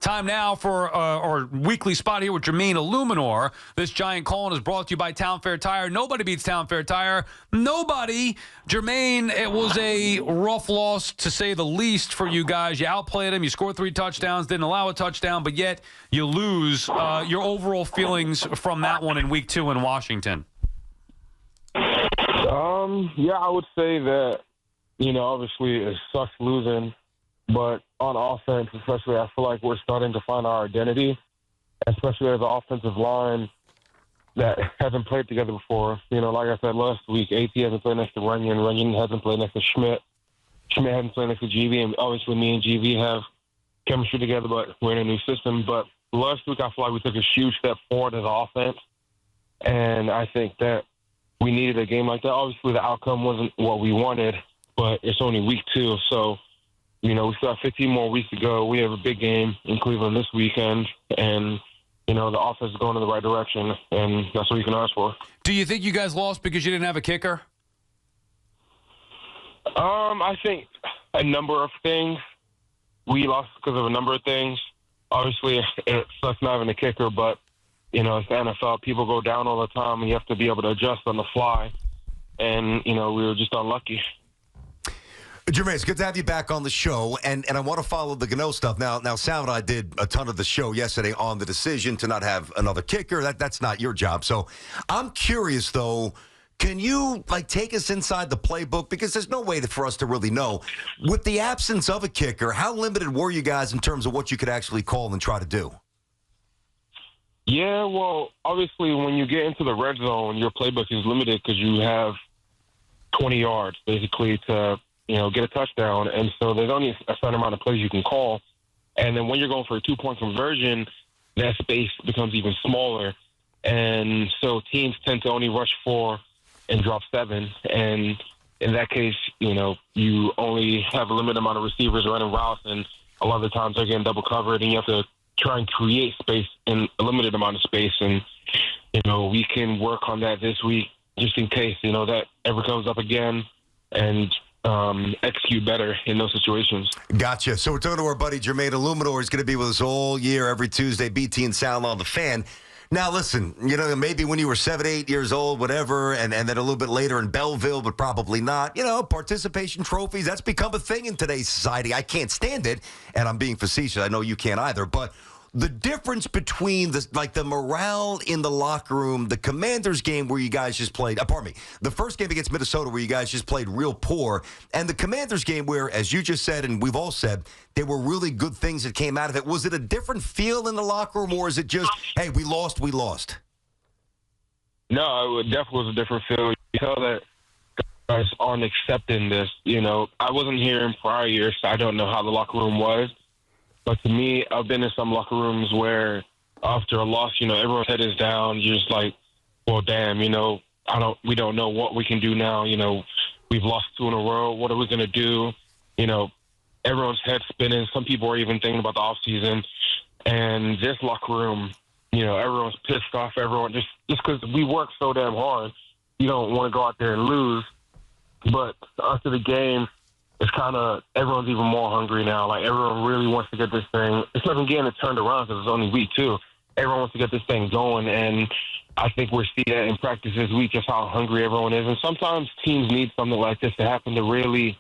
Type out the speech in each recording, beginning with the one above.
Time now for our weekly spot here with Jermaine Eluemunor. This giant call is brought to you by Town Fair Tire. Nobody beats Town Fair Tire. Nobody. Jermaine, it was a rough loss, to say the least, for you guys. You outplayed them. You scored 3 touchdowns, didn't allow a touchdown, but yet you lose. Your overall feelings from that one in Week 2 in Washington? Yeah, I would say that, obviously it sucks losing, but on offense especially, I feel like we're starting to find our identity, especially as an offensive line that hasn't played together before. Like I said last week, AT hasn't played next to Runyon hasn't played next to Schmidt hasn't played next to GV, and obviously me and GV have chemistry together, but we're in a new system. But last week I feel like we took a huge step forward as an offense, and I think that we needed a game like that. Obviously, the outcome wasn't what we wanted, but it's only Week 2. So, we still have 15 more weeks to go. We have a big game in Cleveland this weekend, and, the offense is going in the right direction, and that's what you can ask for. Do you think you guys lost because you didn't have a kicker? I think a number of things. We lost because of a number of things. Obviously, it sucks not having a kicker, but it's the NFL. People go down all the time, and you have to be able to adjust on the fly. And, we were just unlucky. Jermaine, it's good to have you back on the show, and I want to follow the Gano stuff. Now, Sal and I did a ton of the show yesterday on the decision to not have another kicker. That's not your job. So I'm curious, though, can you, take us inside the playbook? Because there's no way for us to really know. With the absence of a kicker, how limited were you guys in terms of what you could actually call and try to do? Yeah, well, obviously, when you get into the red zone, your playbook is limited because you have 20 yards, basically, to, get a touchdown. And so there's only a certain amount of plays you can call. And then when you're going for a 2-point conversion, that space becomes even smaller. And so teams tend to only rush 4 and drop 7. And in that case, you only have a limited amount of receivers running routes, and a lot of the times they're getting double covered, and you have to try and create space in a limited amount of space. And, we can work on that this week just in case, that ever comes up again, and execute better in those situations. Gotcha. So we're talking to our buddy Jermaine Eluemunor. He's going to be with us all year, every Tuesday, BT and Sal on the Fan. Now, listen, maybe when you were 7, 8 years old, whatever, and then a little bit later in Belleville, but probably not, participation trophies, that's become a thing in today's society. I can't stand it, and I'm being facetious. I know you can't either, but the difference between the morale in the locker room, the Commanders game where you guys just played, the first game against Minnesota where you guys just played real poor, and the Commanders game where, as you just said and we've all said, there were really good things that came out of it. Was it a different feel in the locker room, or is it just, hey, we lost? No, it definitely was a different feel. You tell that guys aren't accepting this. I wasn't here in prior years, so I don't know how the locker room was. But to me, I've been in some locker rooms where after a loss, everyone's head is down. You're just like, well, damn, we don't know what we can do now. We've lost 2 in a row. What are we going to do? Everyone's head spinning. Some people are even thinking about the offseason. And this locker room, everyone's pissed off. Everyone just because we work so damn hard, you don't want to go out there and lose. But after the game, it's kind of everyone's even more hungry now. Everyone really wants to get this thing. It's not even getting it turned around because it's only Week 2. Everyone wants to get this thing going, and I think we're seeing that in practice this week, just how hungry everyone is. And sometimes teams need something like this to happen to really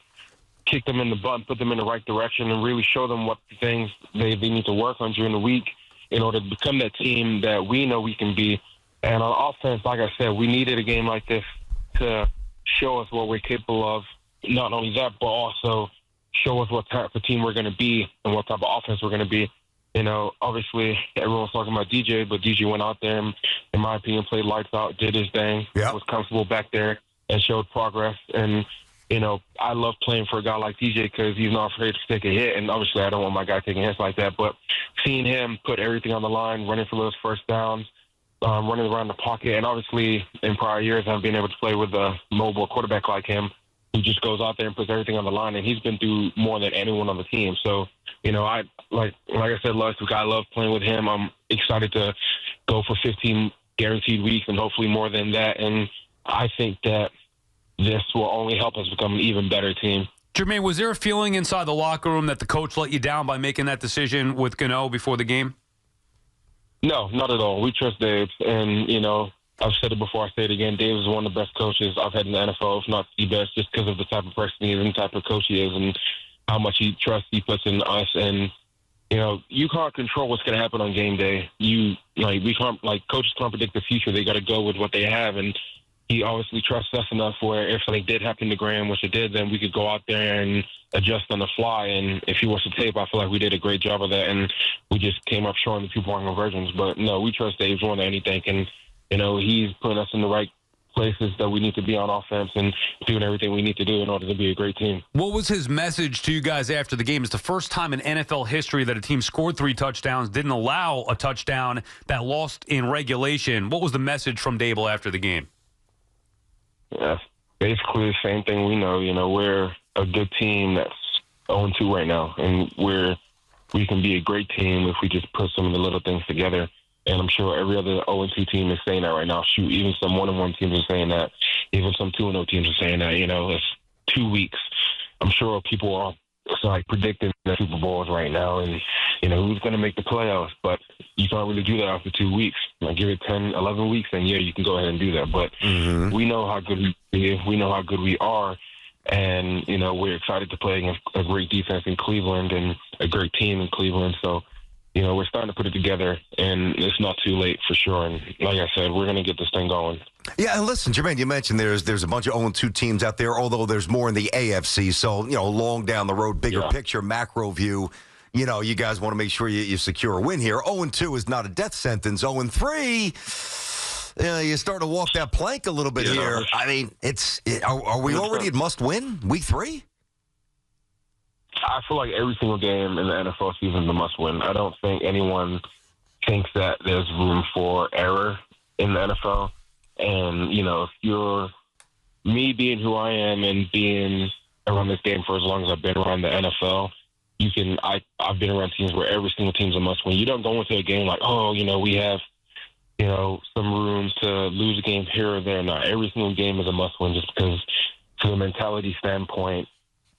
kick them in the butt and put them in the right direction and really show them what things they need to work on during the week in order to become that team that we know we can be. And on offense, like I said, we needed a game like this to show us what we're capable of. Not only that, but also show us what type of team we're going to be and what type of offense we're going to be. Obviously, everyone's talking about DJ, but DJ went out there and, in my opinion, played lights out, did his thing, was comfortable back there, and showed progress. And, I love playing for a guy like DJ because he's not afraid to take a hit. And obviously, I don't want my guy taking hits like that. But seeing him put everything on the line, running for those first downs, running around the pocket, and obviously in prior years, I've been able to play with a mobile quarterback like him, who just goes out there and puts everything on the line, and he's been through more than anyone on the team. So, I like I said last week, I love playing with him. I'm excited to go for 15 guaranteed weeks and hopefully more than that. And I think that this will only help us become an even better team. Jermaine, was there a feeling inside the locker room that the coach let you down by making that decision with Gano before the game? No, not at all. We trust Dave, and I've said it before, I say it again. Dave is one of the best coaches I've had in the NFL, if not the best, just because of the type of person he is and the type of coach he is and how much trust he puts in us. And, you can't control what's going to happen on game day. Coaches can't predict the future. They got to go with what they have. And he obviously trusts us enough where if something did happen to Graham, which it did, then we could go out there and adjust on the fly. And if he wants to tape, I feel like we did a great job of that. And we just came up showing the 2-point conversions. But, no, we trust Dave more than anything. And, he's putting us in the right places that we need to be on offense and doing everything we need to do in order to be a great team. What was his message to you guys after the game? It's the first time in NFL history that a team scored 3 touchdowns, didn't allow a touchdown, that lost in regulation. What was the message from Daboll after the game? Yeah, basically the same thing we know. We're a good team that's 0-2 right now, and we can be a great team if we just put some of the little things together. And I'm sure every other 0-2 team is saying that right now. Shoot, even some 1-1 teams are saying that. Even some 2-0 teams are saying that. It's 2 weeks. I'm sure people are predicting the Super Bowls right now and, who's going to make the playoffs. But you can't really do that after 2 weeks. Give it 10, 11 weeks, and, you can go ahead and do that. But we know how good we know how good we are. And, we're excited to play against a great defense in Cleveland and a great team in Cleveland. So, we're starting to put it together, and it's not too late for sure. And like I said, we're going to get this thing going. Yeah, and listen, Jermaine, you mentioned there's a bunch of 0-2 teams out there, although there's more in the AFC. So, long down the road, bigger picture, macro view, you guys want to make sure you secure a win here. 0-2 is not a death sentence. 0-3, you start to walk that plank a little bit here. I mean, are we already at must-win, week 3? I feel like every single game in the NFL season is a must-win. I don't think anyone thinks that there's room for error in the NFL. And, if you're me being who I am and being around this game for as long as I've been around the NFL, I've been around teams where every single team's a must-win. You don't go into a game like, we have, some room to lose a game here or there. No, every single game is a must-win just because from a mentality standpoint,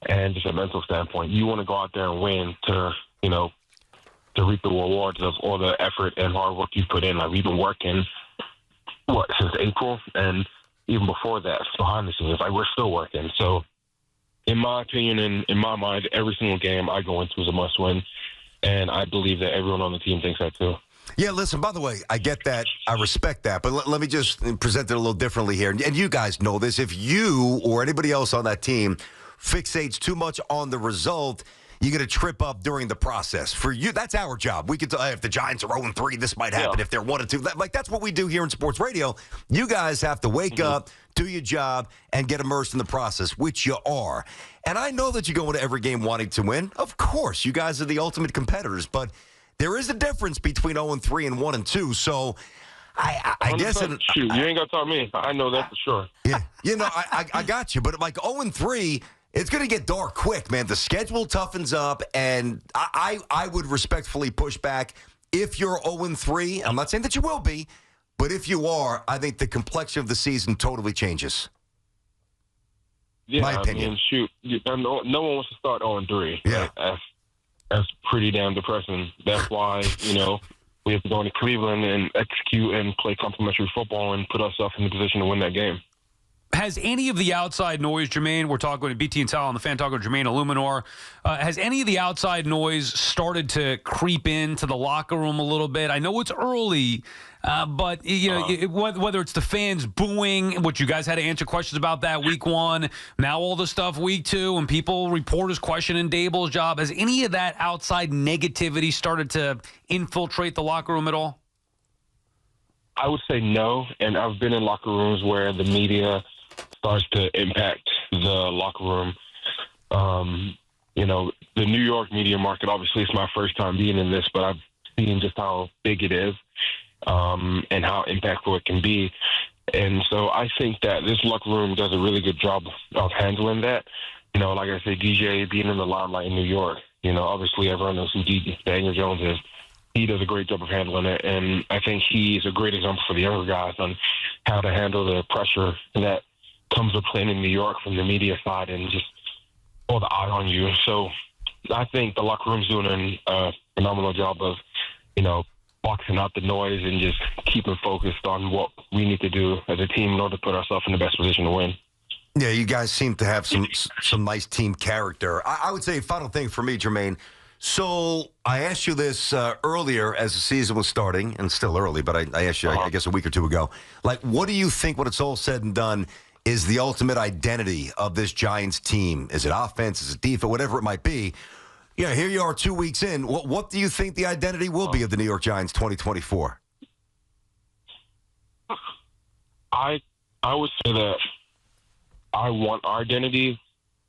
and just a mental standpoint, you want to go out there and win to reap the rewards of all the effort and hard work you've put in. Like, we've been working, since April, and even before that, behind the scenes, we're still working. So, in my opinion and in my mind, every single game I go into is a must-win, and I believe that everyone on the team thinks that too. Yeah, listen, by the way, I get that. I respect that. But let me just present it a little differently here. And you guys know this. If you or anybody else on that team fixates too much on the result, you're going to trip up during the process. For you, that's our job. We could if the Giants are 0-3, this might happen. If they're 1-2, that's what we do here in sports radio. You guys have to wake up, do your job, and get immersed in the process, which you are. And I know that you go into every game wanting to win. Of course, you guys are the ultimate competitors, but there is a difference between 0-3 and 1-2. So I guess shoot, you ain't got to tell me. I know that for sure. Yeah, I got you. But like 0-3. It's going to get dark quick, man. The schedule toughens up, and I would respectfully push back. If you're 0-3, I'm not saying that you will be, but if you are, I think the complexion of the season totally changes. Yeah, my opinion. No one wants to start 0-3. Yeah. Right? That's pretty damn depressing. That's why, we have to go into Cleveland and execute and play complimentary football and put ourselves in the position to win that game. Has any of the outside noise, Jermaine, we're talking to BT and Sal on the fan talking to Jermaine Eluemunor, has any of the outside noise started to creep into the locker room a little bit? I know it's early, but whether it's the fans booing, which you guys had to answer questions about that week 1, now all the stuff week 2, and reporters questioning Daboll's job, has any of that outside negativity started to infiltrate the locker room at all? I would say no, and I've been in locker rooms where the media starts to impact the locker room. The New York media market, obviously it's my first time being in this, but I've seen just how big it is and how impactful it can be. And so I think that this locker room does a really good job of handling that. Like I said, DJ being in the limelight in New York, obviously everyone knows who Daniel Jones is. He does a great job of handling it, and I think he's a great example for the younger guys on how to handle the pressure that comes with playing in New York from the media side and just all the eye on you. So I think the locker room's doing a phenomenal job of, boxing out the noise and just keeping focused on what we need to do as a team in order to put ourselves in the best position to win. Yeah, you guys seem to have some nice team character. I would say final thing for me, Jermaine. So I asked you this earlier as the season was starting, and still early, but I asked you, I guess, a week or two ago. Like, what do you think, when it's all said and done, is the ultimate identity of this Giants team? Is it offense? Is it defense? Whatever it might be. Yeah, here you are 2 weeks in. What do you think the identity will be of the New York Giants 2024? I would say that I want our identity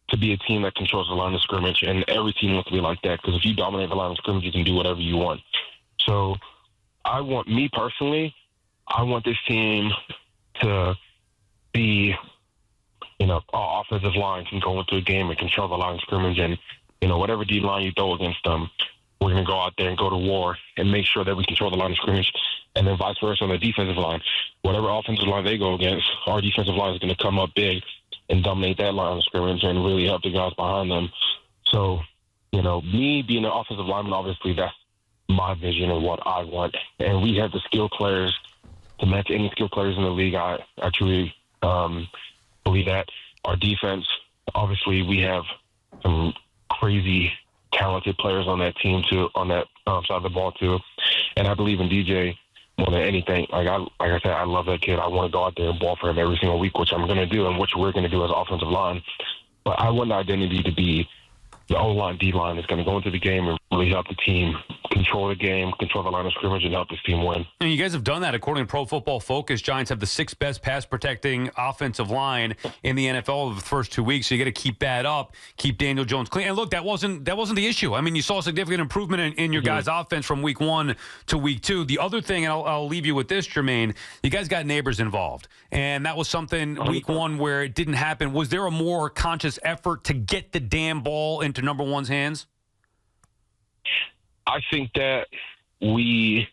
to be a team that controls the line of scrimmage, and every team wants to be like that, because if you dominate the line of scrimmage, you can do whatever you want. So I want this team to be, our offensive line can go into a game and control the line of scrimmage, and, whatever D line you throw against them, we're going to go out there and go to war and make sure that we control the line of scrimmage, and then vice versa on the defensive line. Whatever offensive line they go against, our defensive line is going to come up big and dominate that line of scrimmage and really help the guys behind them. So, me being an offensive lineman, obviously that's my vision and what I want. And we have the skill players to match any skill players in the league. I truly believe that. Our defense, obviously we have some crazy talented players on that team too, on that side of the ball too. And I believe in DJ more than anything. Like I said, I love that kid. I want to go out there and ball for him every single week, which I'm going to do and which we're going to do as offensive line. But I want the identity to be the O-line, D-line is going to go into the game and really help the team control the game, control the line of scrimmage, and help this team win. And you guys have done that. According to Pro Football Focus, Giants have the 6th best pass-protecting offensive line in the NFL over the first 2 weeks, so you got to keep that up, keep Daniel Jones clean. And look, that wasn't the issue. I mean, you saw a significant improvement in your guys' offense from week 1 to week 2. The other thing, and I'll leave you with this, Jermaine, you guys got neighbors involved, and that was something week 1 where it didn't happen. Was there a more conscious effort to get the damn ball into number one's hands? I think that we,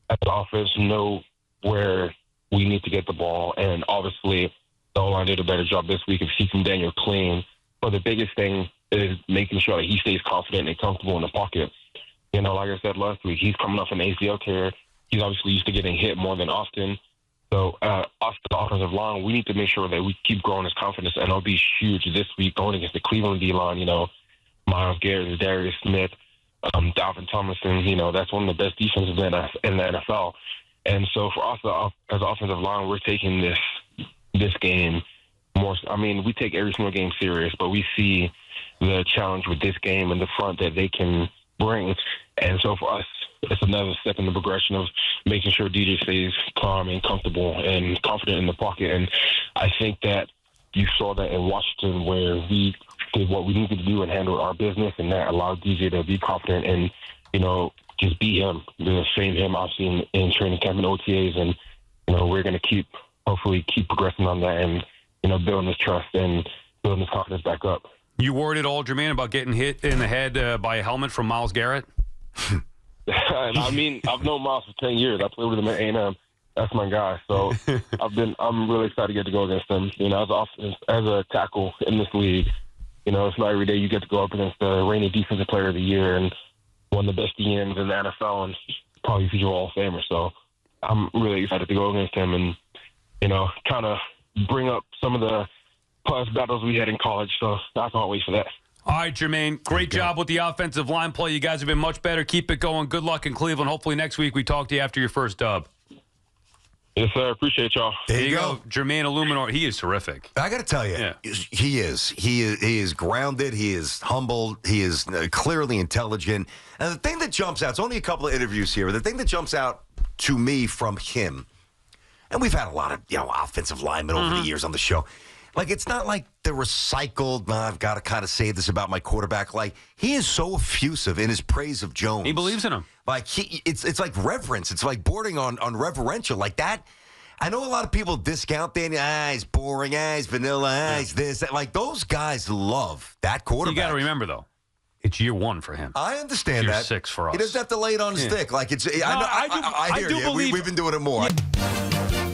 as the offense, know where we need to get the ball. And obviously, the O-line did a better job this week of keeping Daniel clean. But the biggest thing is making sure that he stays confident and comfortable in the pocket. Like I said last week, he's coming off an ACL tear. He's obviously used to getting hit more than often. So us, the offensive line, we need to make sure that we keep growing his confidence. And it'll be huge this week going against the Cleveland D-line, Myles Garrett, Darius Smith, Dalvin Tomlinson, that's one of the best defenses in the NFL. And so for us as an offensive line, we're taking this game more. I mean, we take every single game serious, but we see the challenge with this game and the front that they can bring. And so for us, it's another step in the progression of making sure DJ stays calm and comfortable and confident in the pocket. And I think that you saw that in Washington, where we did what we needed to do and handle our business, and that allowed DJ to be confident and, just be him, the same him I've seen in training camp and OTAs. And, we're going to hopefully keep progressing on that and, building this trust and building this confidence back up. You worried at all, Jermaine, about getting hit in the head by a helmet from Myles Garrett? And I mean, I've known Myles for 10 years. I played with him at A&M. That's my guy. So I'm really excited to get to go against him. As a tackle in this league, it's not every day you get to go up against the reigning defensive player of the year and one of the best DMs in the NFL and probably future Hall of Famer. So I'm really excited to go against him and, kind of bring up some of the past battles we had in college. So I can't wait for that. All right, Jermaine, great job with the offensive line play. You guys have been much better. Keep it going. Good luck in Cleveland. Hopefully next week we talk to you after your first dub. Yes, sir. Appreciate y'all. There you go. Jermaine Eluemunor, he is terrific. I got to tell you, he is. He is grounded. He is humble. He is clearly intelligent. And the thing that jumps out, it's only a couple of interviews here, but the thing that jumps out to me from him, and we've had a lot of offensive linemen over the years on the show. Like, it's not like the recycled, I've got to kind of say this about my quarterback. Like, he is so effusive in his praise of Jones. He believes in him. Like, it's like reverence. It's like bordering on reverential. Like that. I know a lot of people discount Danny. He's boring. He's vanilla. He's this. That. Like, those guys love that quarterback. You got to remember, though, it's year 1 for him. I understand it's that. Year 6 for us. He doesn't have to lay it on his stick. Like, it's. No, I hear you. believe. We've been doing it more. Yeah.